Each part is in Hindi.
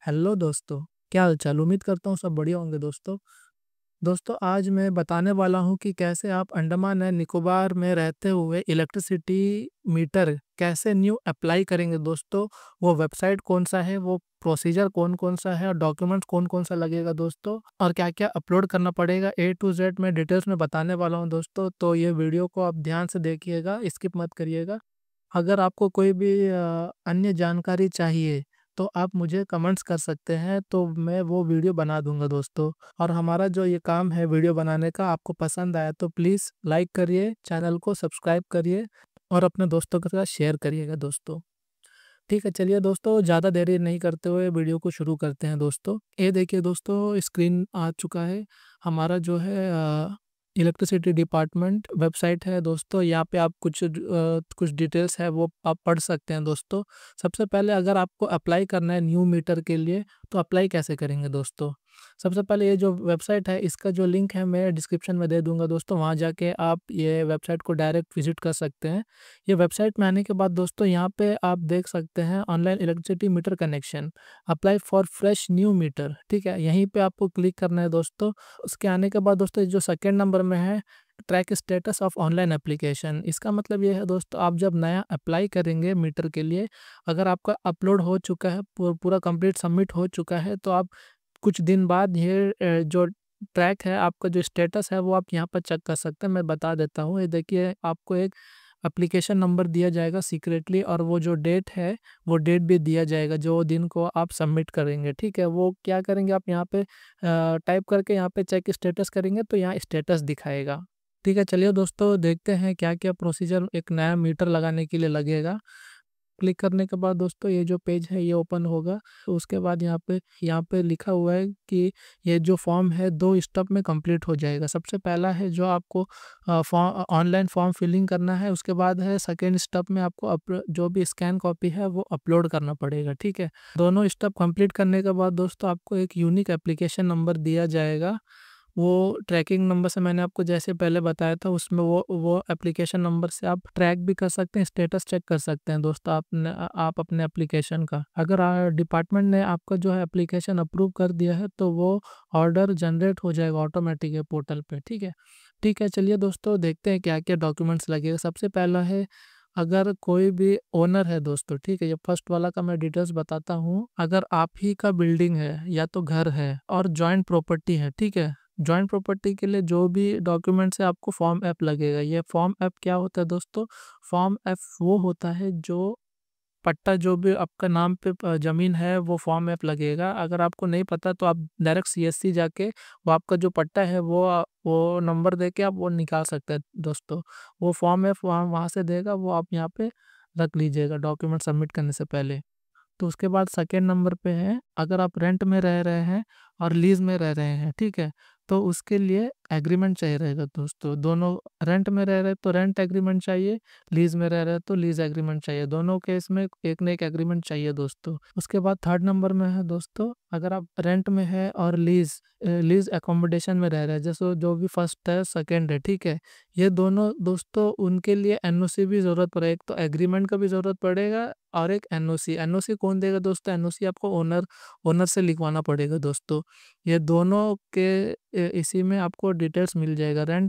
हेलो दोस्तों, क्या हाल-चाल? उम्मीद करता हूँ सब बढ़िया होंगे दोस्तों। दोस्तों आज मैं बताने वाला हूँ कि कैसे आप अंडमान एंड निकोबार में रहते हुए इलेक्ट्रिसिटी मीटर कैसे न्यू अप्लाई करेंगे दोस्तों। वो वेबसाइट कौन-सा है, वो प्रोसीजर कौन-कौन सा है और डॉक्यूमेंट्स कौन-कौन सा लगेगा दोस्तों और क्या-क्या अपलोड करना पड़ेगा ए टू ज़ेड मैं डिटेल्स में बताने वाला हूँ दोस्तों। तो ये वीडियो को आप ध्यान से देखिएगा, स्किप मत करिएगा। अगर आपको कोई भी अन्य जानकारी चाहिए, तो आप मुझे कमेंट्स कर सकते हैं, तो मैं वो वीडियो बना दूँगा दोस्तों। और हमारा जो ये काम है वीडियो बनाने का, आपको पसंद आया तो प्लीज़ लाइक करिए, चैनल को सब्सक्राइब करिए और अपने दोस्तों के साथ शेयर करिएगा दोस्तों। ठीक है, चलिए दोस्तों ज़्यादा देरी नहीं करते हुए वीडियो को शुरू करते हैं दोस्तों। ये देखिए दोस्तों स्क्रीन आ चुका है, हमारा जो है इलेक्ट्रिसिटी डिपार्टमेंट वेबसाइट है दोस्तों। यहाँ पे आप कुछ डिटेल्स है वो आप पढ़ सकते हैं दोस्तों। सबसे पहले अगर आपको अप्लाई करना है न्यू मीटर के लिए, तो अप्लाई कैसे करेंगे दोस्तों? सबसे पहले ये जो वेबसाइट है इसका जो लिंक है मैं डिस्क्रिप्शन में दे दूँगा दोस्तों, वहाँ जाके आप ये वेबसाइट को डायरेक्ट विज़िट कर सकते हैं। ये वेबसाइट में आने के बाद दोस्तों यहाँ पे आप देख सकते हैं online electricity meter connection, apply for fresh new meter, ठीक है? यहीं पे आपको क्लिक करना है दोस्तों। उसके आने के बाद दोस्तों जो सेकंड नंबर में है track status of online application, इसका मतलब ये है दोस्तों आप जब नया अप्लाई करेंगे मीटर के लिए, अगर आपका अपलोड हो चुका है पूरा कंप्लीट सबमिट हो चुका है, तो आप कुछ दिन बाद ये जो ट्रैक है आपका जो स्टेटस है वो आप यहाँ पर चेक कर सकते हैं। मैं बता देता हूँ, ये देखिए आपको एक एप्लीकेशन नंबर दिया जाएगा सीक्रेटली और वो जो डेट है, वो डेट भी दिया जाएगा जो दिन को आप सबमिट करेंगे, ठीक है? वो क्या करेंगे आप यहाँ पे टाइप करके यहाँ पे चेक स्टेटस करेंगे तो यहाँ स्टेटस दिखाएगा। ठीक है, चलिए दोस्तों देखते हैं क्या-क्या प्रोसीजर एक नया मीटर लगाने के लिए लगेगा। क्लिक करने के बाद दोस्तों ये जो पेज है ये ओपन होगा। तो उसके बाद यहाँ पे लिखा हुआ है कि ये जो फॉर्म है 2 स्टेप में कंप्लीट हो जाएगा। सबसे पहला है जो आपको ऑनलाइन फॉर्म फिलिंग करना है, उसके बाद है सेकंड स्टेप में आपको जो भी स्कैन कॉपी है वो अपलोड करना पड़ेगा, ठीक है? दोनों स्टेप कंप्लीट करने के बाद दोस्तों आपको एक यूनिक एप्लीकेशन नंबर दिया जाएगा। वो ट्रैकिंग नंबर से मैंने आपको जैसे पहले बताया था उसमें वो एप्लीकेशन नंबर से आप ट्रैक भी कर सकते हैं, स्टेटस चेक कर सकते हैं दोस्तों आप अपने एप्लीकेशन का। अगर डिपार्टमेंट ने आपका जो है एप्लीकेशन अप्रूव कर दिया है तो वो ऑर्डर जनरेट हो जाएगा ऑटोमेटिक ये पोर्टल पे, ठीक है? ठीक है, चलिए दोस्तों देखते हैं क्या-क्या डॉक्यूमेंट्स लगेगा। सबसे पहला है अगर कोई भी ओनर है दोस्तों, ठीक है? ये फर्स्ट वाला का मैं डिटेल्स बताता हूँ। अगर आप ही का बिल्डिंग है या तो घर है और जॉइंट प्रॉपर्टी है, ठीक है? जॉइंट प्रॉपर्टी के लिए जो भी डॉक्यूमेंट्स है आपको फॉर्म एफ लगेगा। ये फॉर्म एफ क्या होता है दोस्तों? फॉर्म एफ वो होता है जो पट्टा जो भी आपका नाम पे ज़मीन है वो फॉर्म एफ लगेगा। अगर आपको नहीं पता तो आप डायरेक्ट सीएससी जाके वो आपका जो पट्टा है वो नंबर देके आप वो निकाल सकते हैं दोस्तों। वो फॉर्म एफ वहाँ वहाँ से देगा, वो आप यहाँ पे रख लीजिएगा डॉक्यूमेंट सबमिट करने से पहले। तो उसके बाद सेकंड नंबर पे है, अगर आप रेंट में रह रहे हैं और लीज़ में रह रहे हैं, ठीक है? तो उसके लिए एग्रीमेंट चाहिए रहेगा दोस्तों। दोनों रेंट में रह रहे हैं तो रेंट एग्रीमेंट चाहिए, लीज़ में रह रहे हैं तो लीज़ एग्रीमेंट चाहिए। दोनों केस में एक ना एक एग्रीमेंट चाहिए दोस्तों। उसके बाद थर्ड नंबर में है दोस्तों, अगर आप रेंट में है और लीज़ अकोमोडेशन में रह रहे हैं, जैसे जो भी फर्स्ट है, सेकंड है, ठीक है? ये दोनों दोस्तों उनके लिए एनओसी भी ज़रूरत पड़ेगा। एक तो एग्रीमेंट का भी ज़रूरत पड़ेगा और एक एनओसी। एनओसी कौन देगा दोस्तों? एनओसी आपको ओनर से लिखवाना पड़ेगा दोस्तों। ये दोनों के इसी में आपको डिटेल्स मिल जाएगा।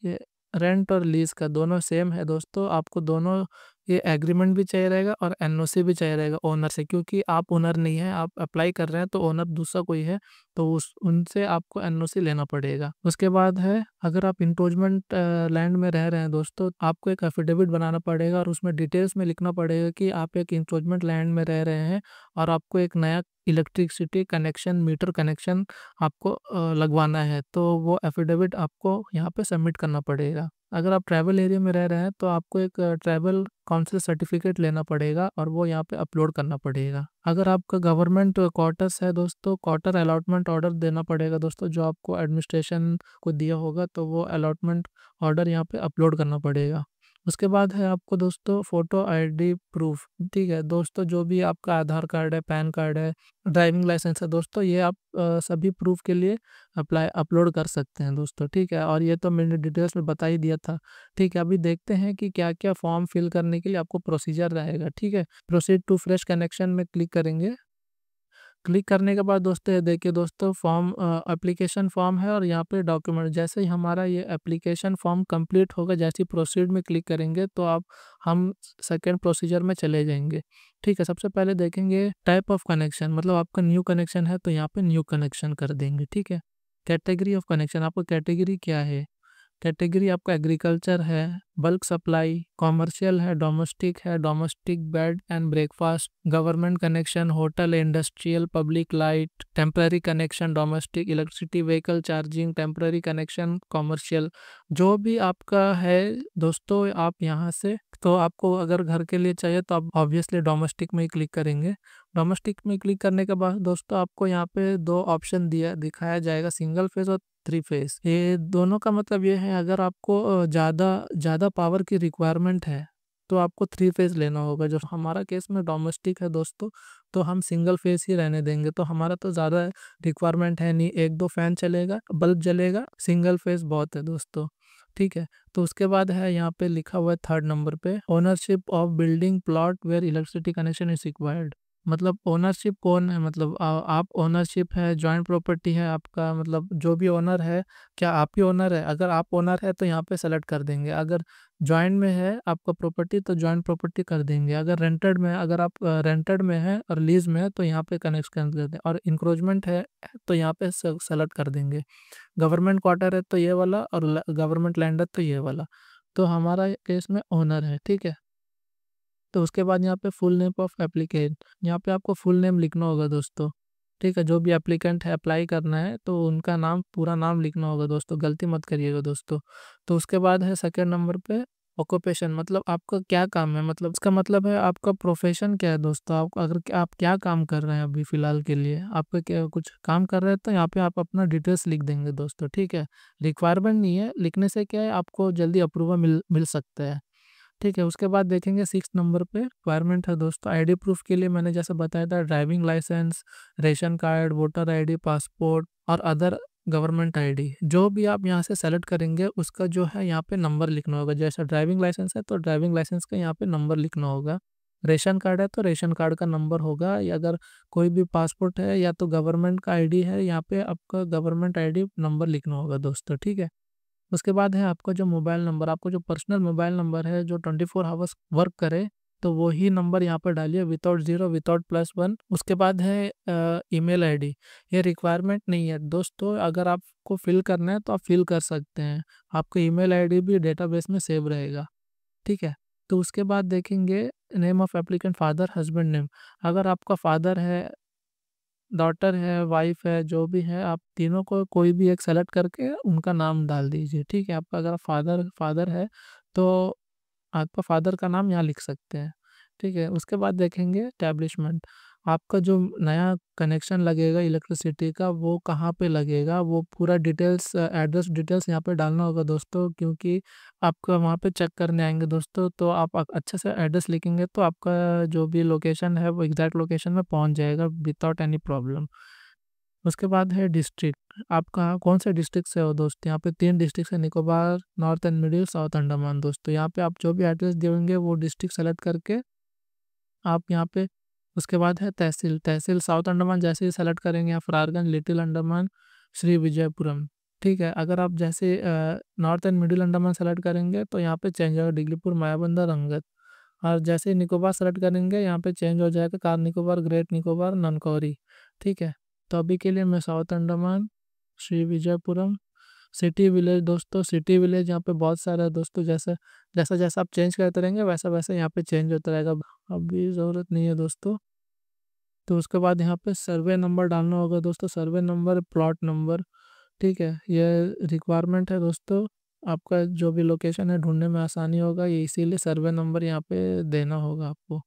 ये रेंट और लीज़ का दोनों सेम है दोस्तों। आपको दोनों ये एग्रीमेंट भी चाहिए रहेगा और एनओसी भी चाहिए रहेगा ओनर से, क्योंकि आप ओनर नहीं हैं, आप अप्लाई कर रहे हैं तो ओनर दूसरा कोई है, तो उस उनसे आपको एनओसी लेना पड़ेगा। उसके बाद है अगर आप इंक्रोचमेंट लैंड में रह रहे हैं दोस्तों, आपको एक एफिडेविट बनाना पड़ेगा और उसमें डिटेल्स में लिखना पड़ेगा कि आप एक इंक्रोचमेंट लैंड में रह रहे हैं और आपको एक नया इलेक्ट्रिसिटी कनेक्शन, मीटर कनेक्शन आपको लगवाना है, तो वो एफिडेविट आपको यहाँ पे सबमिट करना पड़ेगा। अगर आप ट्राइबल एरिया में रह रहे हैं तो आपको एक ट्राइबल काउंसिल सर्टिफिकेट लेना पड़ेगा और वो यहाँ पे अपलोड करना पड़ेगा। अगर आपका गवर्नमेंट क्वार्टर्स है दोस्तों, क्वार्टर अलॉटमेंट ऑर्डर देना पड़ेगा दोस्तों, जो आपको एडमिनिस्ट्रेशन को दिया होगा, तो वो अलॉटमेंट ऑर्डर यहाँ पे अपलोड करना पड़ेगा। उसके बाद है आपको दोस्तों फ़ोटो आईडी प्रूफ़, ठीक है? दोस्तों जो भी आपका आधार कार्ड है, पैन कार्ड है, ड्राइविंग लाइसेंस है दोस्तों, ये आप सभी प्रूफ़ के लिए अपलोड कर सकते हैं दोस्तों, ठीक है? और ये तो मैंने डिटेल्स में बता ही दिया था, ठीक है? अभी देखते हैं कि क्या-क्या फॉर्म फिल करने के लिए आपको प्रोसीजर रहेगा, ठीक है? प्रोसीड टू फ्रेश कनेक्शन में क्लिक करेंगे। क्लिक करने के बाद दोस्तों ये देखिए दोस्तों फॉर्म एप्लीकेशन फॉर्म है और यहाँ पे डॉक्यूमेंट। जैसे ही हमारा ये एप्लीकेशन फॉर्म कंप्लीट होगा, जैसे ही प्रोसीड में क्लिक करेंगे तो आप हम सेकेंड प्रोसीजर में चले जाएंगे। ठीक है, सबसे पहले देखेंगे टाइप ऑफ कनेक्शन, मतलब आपका न्यू कनेक्शन है तो यहाँ पे न्यू कनेक्शन कर देंगे। ठीक है, कैटेगरी ऑफ कनेक्शन, आपका कैटेगरी क्या है? कैटेगरी आपका एग्रीकल्चर है, बल्क सप्लाई, कॉमर्शियल है, domestic bed and breakfast, government connection, hotel, industrial, public light, temporary connection, domestic, electricity, vehicle charging, temporary connection, commercial. जो भी आपका है दोस्तों, आप यहाँ से तो आपको अगर घर के लिए चाहिए तो आप ऑब्वियसली डोमेस्टिक में ही क्लिक करेंगे। डोमेस्टिक में क्लिक करने के बाद दोस्तों आपको यहाँ पे दो ऑप्शन दिखाया जाएगा, सिंगल फेज और थ्री फेज। ये दोनों का मतलब ये है, अगर आपको ज़्यादा पावर की रिक्वायरमेंट है तो आपको थ्री फेज लेना होगा। जो हमारा केस में डोमेस्टिक है दोस्तों, तो हम सिंगल फेज ही रहने देंगे। तो हमारा तो ज़्यादा रिक्वायरमेंट है नहीं, एक दो फैन चलेगा, बल्ब जलेगा, सिंगल फेज बहुत है दोस्तों। ठीक है, तो उसके बाद है यहाँ पे लिखा हुआ है थर्ड नंबर पे, ownership of building plot where electricity connection is required. मतलब ओनरशिप कौन है, मतलब आप ओनरशिप है, जॉइंट प्रॉपर्टी है आपका, मतलब जो भी ओनर है, क्या आप ही ओनर है? अगर आप ओनर है तो यहाँ पे सेलेक्ट कर देंगे। अगर जॉइंट में है आपका प्रॉपर्टी तो जॉइंट प्रॉपर्टी कर देंगे। अगर रेंटेड में, अगर आप रेंटेड में है और लीज में है तो यहाँ पे कनेक्ट कर देंगे। और इंक्रोचमेंट है तो यहाँ पे सेलेक्ट कर देंगे। गवर्नमेंट क्वार्टर है तो ये वाला, और गवर्नमेंट लैंड है तो ये वाला। तो हमारा केस में ओनर है। ठीक है, तो उसके बाद यहाँ पे फुल नेम ऑफ एप्लीकेंट, यहाँ पे आपको फुल नेम लिखना होगा दोस्तों। ठीक है, जो भी एप्लीकेंट है, अप्लाई करना है तो उनका नाम, पूरा नाम लिखना होगा दोस्तों, गलती मत करिएगा दोस्तों। तो उसके बाद है सेकेंड नंबर पे ऑक्यूपेशन, मतलब आपका क्या काम है, मतलब इसका मतलब है आपका प्रोफेशन क्या है दोस्तों। आप अगर आप क्या काम कर रहे हैं अभी फ़िलहाल के लिए, आपका क्या कुछ काम कर रहे हैं तो यहाँ पे आप अपना डिटेल्स लिख देंगे दोस्तों। ठीक है, रिक्वायरमेंट नहीं है, लिखने से क्या है आपको जल्दी अप्रूवल मिल सकता है। ठीक है, उसके बाद देखेंगे सिक्स नंबर पे रिक्वायरमेंट है दोस्तों आईडी प्रूफ के लिए। मैंने जैसे बताया था, driving licence, ration card, voter ID, passport और अदर गवर्नमेंट आईडी। जो भी आप यहाँ से सेलेक्ट करेंगे उसका जो है यहाँ पे नंबर लिखना होगा। जैसे ड्राइविंग लाइसेंस है तो ड्राइविंग लाइसेंस का यहाँ पे नंबर लिखना होगा। रेशन कार्ड है तो रेशन कार्ड का नंबर होगा, या अगर कोई भी पासपोर्ट है या तो गवर्नमेंट का आईडी है, यहाँ पे आपका गवर्नमेंट आईडी नंबर लिखना होगा दोस्तों। ठीक है, उसके बाद है आपका जो मोबाइल नंबर, आपको जो पर्सनल मोबाइल नंबर है जो 24 आवर्स वर्क करे, तो वही नंबर यहाँ पर डालिए, विदाउट जीरो, विदाउट +1। उसके बाद है ईमेल आईडी। ये रिक्वायरमेंट नहीं है दोस्तों, अगर आपको फिल करना है तो आप फिल कर सकते हैं। आपका ईमेल आईडी भी डेटाबेस में सेव रहेगा। ठीक है, तो उसके बाद देखेंगे name of applicant, father, husband name. अगर आपका फादर है, डॉटर है, वाइफ है, जो भी है, आप तीनों को कोई भी एक सेलेक्ट करके उनका नाम डाल दीजिए। ठीक है, आपका अगर फादर है तो आपका फादर का नाम यहाँ लिख सकते हैं। ठीक है, उसके बाद देखेंगे एस्टैब्लिशमेंट। आपका जो नया कनेक्शन लगेगा इलेक्ट्रिसिटी का, वो कहाँ पे लगेगा, वो पूरा डिटेल्स, एड्रेस डिटेल्स यहाँ पे डालना होगा दोस्तों, क्योंकि आपका वहाँ पे चेक करने आएंगे दोस्तों। तो आप अच्छे से एड्रेस लिखेंगे तो आपका जो भी लोकेशन है वो एग्जैक्ट लोकेशन में पहुँच जाएगा विदाउट एनी प्रॉब्लम। उसके बाद है डिस्ट्रिक्ट, आप कहाँ कौन से डिस्ट्रिक्ट से हो दोस्त। यहाँ पे 3 डिस्ट्रिक्ट है, Nicobar, north and middle, south Andaman दोस्तों। यहाँ पे आप जो भी एड्रेस देंगे वो डिस्ट्रिक्ट सेलेक्ट करके आप यहाँ पे, उसके बाद है तहसील साउथ अंडमान जैसे ही सेलेक्ट करेंगे, आप फरारगंज, लिटिल अंडमान, श्री विजयपुरम। ठीक है, अगर आप जैसे north and middle Andaman select करेंगे तो यहाँ पे चेंज होगा, डिगलीपुर, मायाबंदर, रंगत। और जैसे ही निकोबार सेलेक्ट करेंगे यहाँ पे चेंज हो जाएगा, कार निकोबार, ग्रेट निकोबार, ननकौरी। ठीक है, तो अभी के लिए मैं south Andaman, Shri Vijayapuram, city village दोस्तों। सिटी विलेज यहाँ पे बहुत सारा है दोस्तों, जैसे जैसा जैसा आप चेंज करते रहेंगे वैसा वैसा यहाँ पे चेंज होता रहेगा, अभी ज़रूरत नहीं है दोस्तों। तो उसके बाद यहाँ पे सर्वे नंबर डालना होगा दोस्तों, सर्वे नंबर, प्लॉट नंबर। ठीक है, ये रिक्वायरमेंट है दोस्तों, आपका जो भी लोकेशन है ढूंढने में आसानी होगा, ये इसीलिए सर्वे नंबर यहाँ पे देना होगा आपको।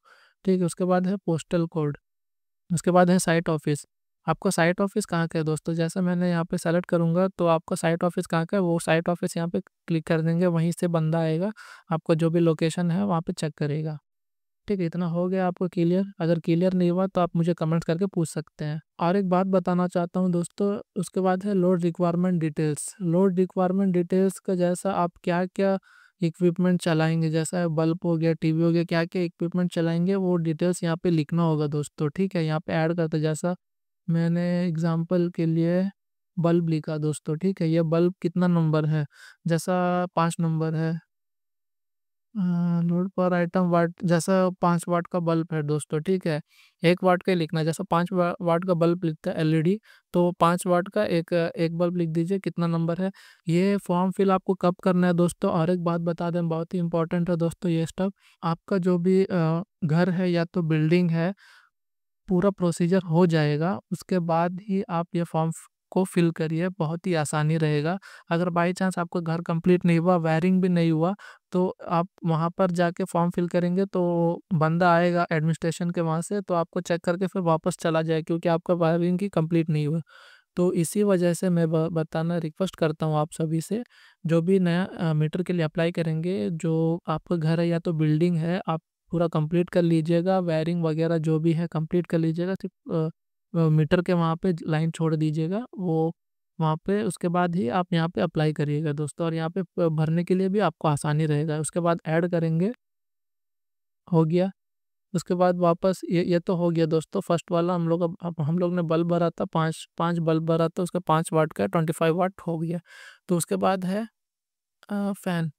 ठीक है, उसके बाद है पोस्टल कोड। उसके बाद है साइट ऑफिस। आपका साइट ऑफिस कहाँ का है दोस्तों, जैसे मैंने यहाँ पे सेलेक्ट करूँगा तो आपका साइट ऑफिस कहाँ का है, वो साइट ऑफिस यहाँ पे क्लिक कर देंगे, वहीं से बंदा आएगा, आपका जो भी लोकेशन है वहाँ पे चेक करेगा। ठीक है, इतना हो गया आपको क्लियर। अगर क्लियर नहीं हुआ तो आप मुझे कमेंट करके पूछ सकते हैं। और एक बात बताना चाहता हूँ दोस्तों, उसके बाद है load requirement details. Load requirement details का जैसा आप क्या क्या इक्विपमेंट चलाएंगे, जैसा बल्ब हो गया, टीवी हो गया, क्या क्या इक्विपमेंट चलाएंगे वो डिटेल्स यहाँ पे लिखना होगा दोस्तों। ठीक है, यहाँ पे ऐड करते जैसा मैंने एग्जाम्पल के लिए बल्ब लिखा दोस्तों, ठीक है। ये बल्ब कितना नंबर है, जैसा 5 नंबर है। लोड पर आइटम वाट, जैसा 5 वाट का बल्ब है दोस्तों, ठीक है। 1 वाट का ही लिखना है, जैसा 5 वाट का बल्ब लिखता है एलईडी, तो 5 वाट का एक एक बल्ब लिख दीजिए, कितना नंबर है। ये फॉर्म फिल आपको कब करना है दोस्तों, और एक बात बता दें, बहुत ही इंपॉर्टेंट है दोस्तों ये स्टेप। आपका जो भी घर है या तो बिल्डिंग है, पूरा प्रोसीजर हो जाएगा, उसके बाद ही आप ये फॉर्म को फिल करिए, बहुत ही आसानी रहेगा। अगर बाई चांस आपका घर कंप्लीट नहीं हुआ, वायरिंग भी नहीं हुआ, तो आप वहाँ पर जाके फॉर्म फिल करेंगे तो बंदा आएगा एडमिनिस्ट्रेशन के वहाँ से, तो आपको चेक करके फिर वापस चला जाए, क्योंकि आपका वायरिंग की कंप्लीट नहीं हुआ। तो इसी वजह से मैं बताना रिक्वेस्ट करता हूँ आप सभी से, जो भी नया मीटर के लिए अप्लाई करेंगे, जो आपका घर है या तो बिल्डिंग है, आप पूरा कंप्लीट कर लीजिएगा, वायरिंग वगैरह जो भी है कंप्लीट कर लीजिएगा, सिर्फ मीटर के वहाँ पे लाइन छोड़ दीजिएगा वो वहाँ पे, उसके बाद ही आप यहाँ पे अप्लाई करिएगा दोस्तों, और यहाँ पे भरने के लिए भी आपको आसानी रहेगा। उसके बाद ऐड करेंगे, हो गया। उसके बाद वापस ये तो हो गया दोस्तों, फर्स्ट वाला हम लोग, अब हम लोग ने बल्ब भरा था, पाँच पाँच बल्ब भरा था, उसका 5 वाट का 25 वाट हो गया। तो उसके बाद है फैन।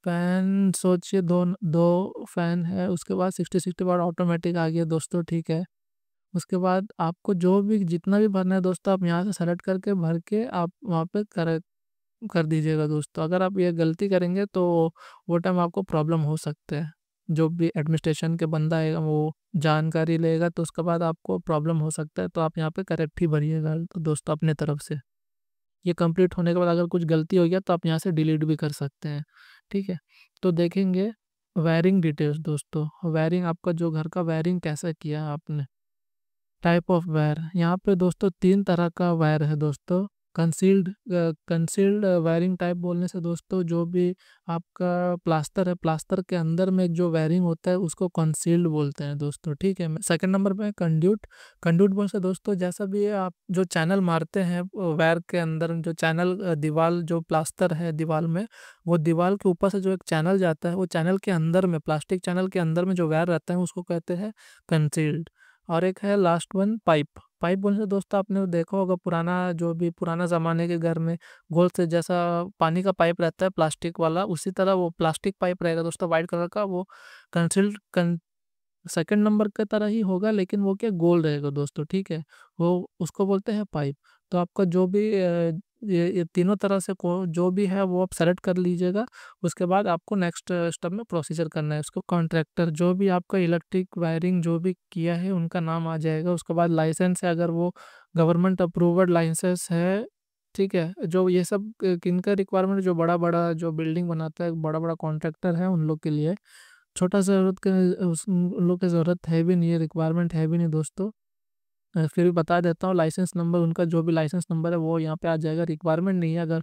फैन सोचिए, दो दो फैन है, उसके बाद 60-60 वाट ऑटोमेटिक आ गया दोस्तों, ठीक है। उसके बाद आपको जो भी जितना भी भरना है दोस्तों, आप यहाँ से सेलेक्ट करके भर के आप वहाँ पे कर दीजिएगा दोस्तों। अगर आप ये गलती करेंगे तो वो टाइम आपको प्रॉब्लम हो सकते हैं, जो भी एडमिनिस्ट्रेशन के बंदा आएगा वो जानकारी लेगा, तो उसके बाद आपको प्रॉब्लम हो सकता है, तो आप यहाँ पे करेक्ट ही भरिएगा तो दोस्तों अपने तरफ से। ये कंप्लीट होने के बाद अगर कुछ गलती हो गया तो आप यहाँ से डिलीट भी कर सकते हैं, ठीक है। तो देखेंगे वायरिंग डिटेल्स दोस्तों, वायरिंग आपका जो घर का वायरिंग कैसा किया है आपने। टाइप ऑफ वायर, यहाँ पे दोस्तों 3 तरह का वायर है दोस्तों। कंसील्ड वायरिंग टाइप बोलने से दोस्तों, जो भी आपका प्लास्टर है, प्लास्टर के अंदर में जो वायरिंग होता है उसको कंसील्ड बोलते हैं दोस्तों, ठीक है। सेकंड नंबर पे कंड्यूट। कंड्यूट बोलने से दोस्तों, जैसा भी आप जो चैनल मारते हैं वायर के अंदर, जो चैनल दीवार जो प्लास्टर है दीवार में, वो दीवार के ऊपर से जो एक चैनल जाता है, वो चैनल के अंदर में, प्लास्टिक चैनल के अंदर में जो वायर रहता है उसको कहते हैं कंसील्ड। और एक है लास्ट वन पाइप। पाइप बोलने से दोस्तों, आपने देखा होगा पुराना, जो भी पुराना ज़माने के घर में गोल से जैसा पानी का पाइप रहता है प्लास्टिक वाला, उसी तरह वो प्लास्टिक पाइप रहेगा दोस्तों, वाइट कलर का, वो कंसील्ड सेकंड नंबर की तरह ही होगा, लेकिन वो क्या गोल रहेगा दोस्तों, ठीक है। वो उसको बोलते हैं पाइप। तो आपका जो भी ये तीनों तरह से को जो भी है वो आप सेलेक्ट कर लीजिएगा। उसके बाद आपको नेक्स्ट स्टेप में प्रोसीजर करना है। उसको कॉन्ट्रैक्टर, जो भी आपका इलेक्ट्रिक वायरिंग जो भी किया है उनका नाम आ जाएगा। उसके बाद लाइसेंस है, अगर वो गवर्नमेंट अप्रूव्ड लाइसेंस है, ठीक है। जो ये सब किनका रिक्वायरमेंट, जो बड़ा बड़ा जो बिल्डिंग बनाता है, बड़ा बड़ा कॉन्ट्रैक्टर है, उन लोग के लिए। छोटा ज़रूरत के उन लोग की ज़रूरत है भी नहीं है, रिक्वायरमेंट है भी नहीं दोस्तों। फिर भी बता देता हूँ, लाइसेंस नंबर, उनका जो भी लाइसेंस नंबर है वो यहाँ पे आ जाएगा। रिक्वायरमेंट नहीं है, अगर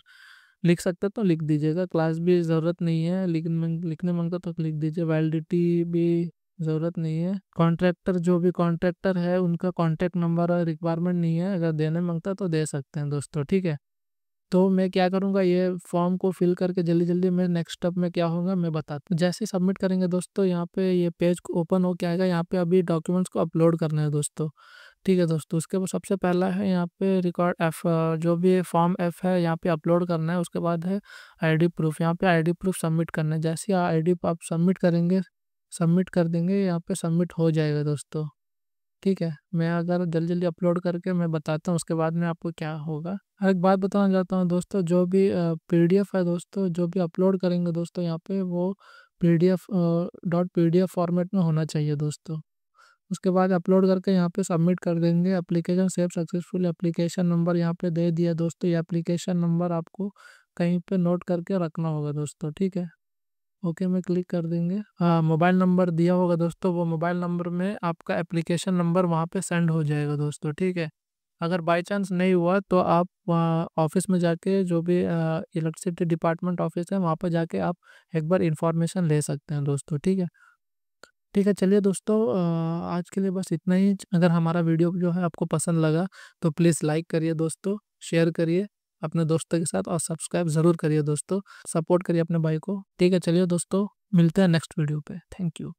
लिख सकते तो लिख दीजिएगा। क्लास भी ज़रूरत नहीं है, लिखने मांगता तो लिख दीजिए। वैलिडिटी भी ज़रूरत नहीं है। कॉन्ट्रैक्टर, जो भी कॉन्ट्रैक्टर है उनका कॉन्टैक्ट नंबर और रिक्वायरमेंट नहीं है, अगर देने मांगता तो दे सकते हैं दोस्तों, ठीक है। तो मैं क्या करूँगा, ये फॉर्म को फिल करके जल्दी जल्दी मैं नेक्स्ट स्टेप में क्या होगा मैं बताता हूँ। जैसे ही सबमिट करेंगे दोस्तों, यहाँ पे ये पेज ओपन हो के आएगा। यहाँ पे अभी डॉक्यूमेंट्स को अपलोड करना है दोस्तों, ठीक है दोस्तों। उसके बाद सबसे पहला है यहाँ पे रिकॉर्ड एफ, जो भी फॉर्म एफ है यहाँ पे अपलोड करना है। उसके बाद है आईडी प्रूफ, यहाँ पे आईडी प्रूफ सबमिट करना है। जैसे ही आईडी आप सबमिट करेंगे, सबमिट कर देंगे, यहाँ पे सबमिट हो जाएगा दोस्तों, ठीक है। मैं अगर जल्दी जल्दी अपलोड करके मैं बताता हूँ उसके बाद में आपको क्या होगा। और एक बात बताना चाहता हूँ दोस्तों, जो भी पीडीएफ है दोस्तों, जो भी अपलोड करेंगे दोस्तों यहाँ पे, वो पीडीएफ .pdf फॉर्मेट में होना चाहिए दोस्तों। उसके बाद अपलोड करके यहाँ पे सबमिट कर देंगे। Application save successful, application number यहाँ पे दे दिया दोस्तों। ये एप्लीकेशन नंबर आपको कहीं पे नोट करके रखना होगा दोस्तों, ठीक है। ओके में क्लिक कर देंगे। हाँ, मोबाइल नंबर दिया होगा दोस्तों, वो मोबाइल नंबर में आपका एप्लीकेशन नंबर वहाँ पे सेंड हो जाएगा दोस्तों, ठीक है। अगर बाई चांस नहीं हुआ तो आप ऑफिस में जाके, जो भी इलेक्ट्रिसिटी डिपार्टमेंट ऑफिस है, वहाँ पर जाके आप एक बार इंफॉर्मेशन ले सकते हैं दोस्तों, ठीक है। ठीक है, चलिए दोस्तों, आज के लिए बस इतना ही। अगर हमारा वीडियो जो है आपको पसंद लगा तो प्लीज़ लाइक करिए दोस्तों, शेयर करिए अपने दोस्तों के साथ, और सब्सक्राइब ज़रूर करिए दोस्तों। सपोर्ट करिए अपने भाई को, ठीक है। चलिए दोस्तों, मिलते हैं नेक्स्ट वीडियो पे। Thank you.